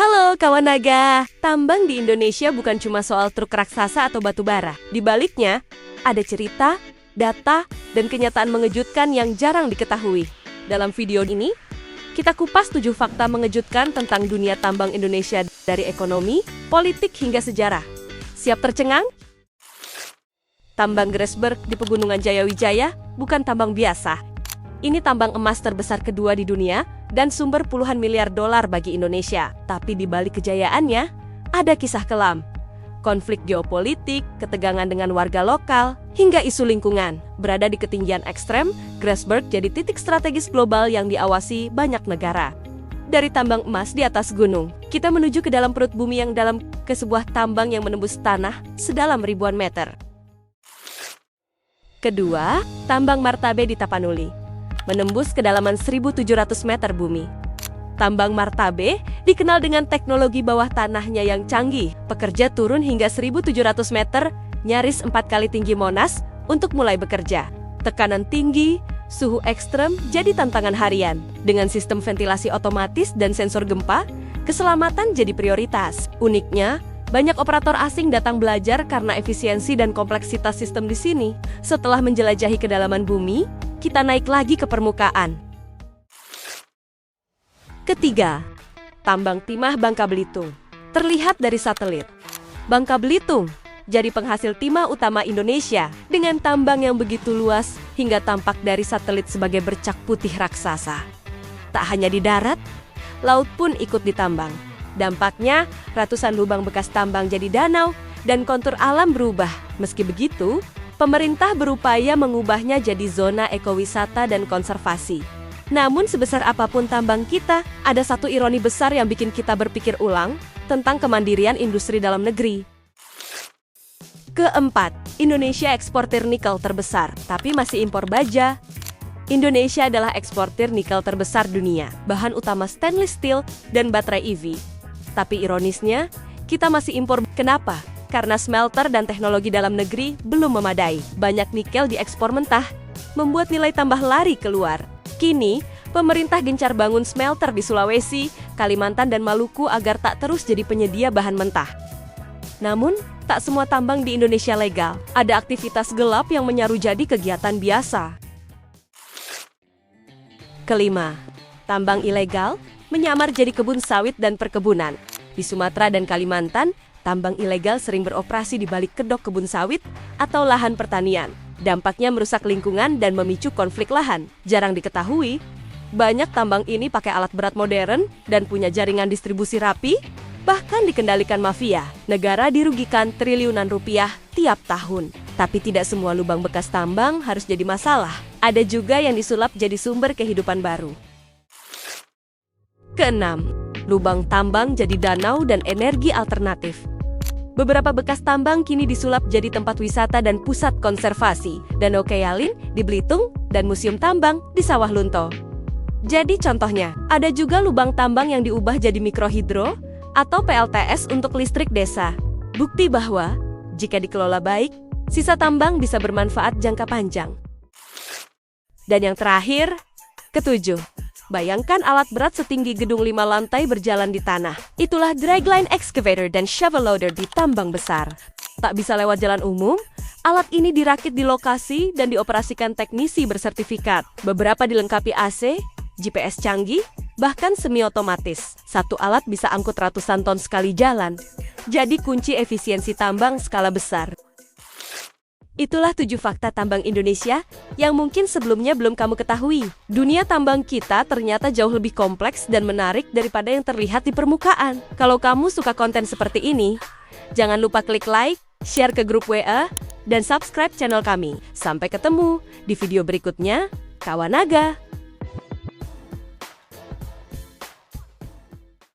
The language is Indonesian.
Halo kawan naga, tambang di Indonesia bukan cuma soal truk raksasa atau batu bara. Di baliknya, ada cerita, data, dan kenyataan mengejutkan yang jarang diketahui. Dalam video ini, kita kupas 7 fakta mengejutkan tentang dunia tambang Indonesia dari ekonomi, politik, hingga sejarah. Siap tercengang? Tambang Grasberg di Pegunungan Jayawijaya bukan tambang biasa. Ini tambang emas terbesar kedua di dunia dan sumber puluhan miliar dolar bagi Indonesia. Tapi di balik kejayaannya, ada kisah kelam. Konflik geopolitik, ketegangan dengan warga lokal, hingga isu lingkungan. Berada di ketinggian ekstrem, Grasberg jadi titik strategis global yang diawasi banyak negara. Dari tambang emas di atas gunung, kita menuju ke dalam perut bumi yang dalam, ke sebuah tambang yang menembus tanah sedalam ribuan meter. Kedua, tambang Martabe di Tapanuli. Menembus kedalaman 1.700 meter bumi. Tambang Martabe dikenal dengan teknologi bawah tanahnya yang canggih. Pekerja turun hingga 1.700 meter, nyaris 4 kali tinggi Monas, untuk mulai bekerja. Tekanan tinggi, suhu ekstrem jadi tantangan harian. Dengan sistem ventilasi otomatis dan sensor gempa, keselamatan jadi prioritas. Uniknya, banyak operator asing datang belajar karena efisiensi dan kompleksitas sistem di sini. Setelah menjelajahi kedalaman bumi, kita naik lagi ke permukaan. Ketiga, tambang timah Bangka Belitung. Terlihat dari satelit, Bangka Belitung jadi penghasil timah utama Indonesia dengan tambang yang begitu luas hingga tampak dari satelit sebagai bercak putih raksasa. Tak hanya di darat, laut pun ikut ditambang. Dampaknya, ratusan lubang bekas tambang jadi danau dan kontur alam berubah. Meski begitu, pemerintah berupaya mengubahnya jadi zona ekowisata dan konservasi. Namun sebesar apapun tambang kita, ada satu ironi besar yang bikin kita berpikir ulang tentang kemandirian industri dalam negeri. Keempat, Indonesia eksportir nikel terbesar, tapi masih impor baja. Indonesia adalah eksportir nikel terbesar dunia, bahan utama stainless steel dan baterai EV. Tapi ironisnya, kita masih impor. Kenapa? Karena smelter dan teknologi dalam negeri belum memadai. Banyak nikel diekspor mentah, membuat nilai tambah lari keluar. Kini, pemerintah gencar bangun smelter di Sulawesi, Kalimantan, dan Maluku agar tak terus jadi penyedia bahan mentah. Namun, tak semua tambang di Indonesia legal. Ada aktivitas gelap yang menyaru jadi kegiatan biasa. Kelima, tambang ilegal menyamar jadi kebun sawit dan perkebunan. Di Sumatera dan Kalimantan, tambang ilegal sering beroperasi di balik kedok kebun sawit atau lahan pertanian. Dampaknya merusak lingkungan dan memicu konflik lahan. Jarang diketahui, banyak tambang ini pakai alat berat modern dan punya jaringan distribusi rapi, bahkan dikendalikan mafia. Negara dirugikan triliunan rupiah tiap tahun. Tapi tidak semua lubang bekas tambang harus jadi masalah. Ada juga yang disulap jadi sumber kehidupan baru. Keenam, lubang tambang jadi danau dan energi alternatif. Beberapa bekas tambang kini disulap jadi tempat wisata dan pusat konservasi. Danau Keyalin di Belitung dan Museum Tambang di Sawah Lunto. Jadi contohnya, ada juga lubang tambang yang diubah jadi mikrohidro atau PLTS untuk listrik desa. Bukti bahwa, jika dikelola baik, sisa tambang bisa bermanfaat jangka panjang. Dan yang terakhir, ketujuh. Bayangkan alat berat setinggi gedung 5 lantai berjalan di tanah. Itulah dragline excavator dan shovel loader di tambang besar. Tak bisa lewat jalan umum, alat ini dirakit di lokasi dan dioperasikan teknisi bersertifikat. Beberapa dilengkapi AC, GPS canggih, bahkan semi-otomatis. Satu alat bisa angkut ratusan ton sekali jalan. Jadi kunci efisiensi tambang skala besar. Itulah 7 fakta tambang Indonesia yang mungkin sebelumnya belum kamu ketahui. Dunia tambang kita ternyata jauh lebih kompleks dan menarik daripada yang terlihat di permukaan. Kalau kamu suka konten seperti ini, jangan lupa klik like, share ke grup WA, dan subscribe channel kami. Sampai ketemu di video berikutnya, kawan naga!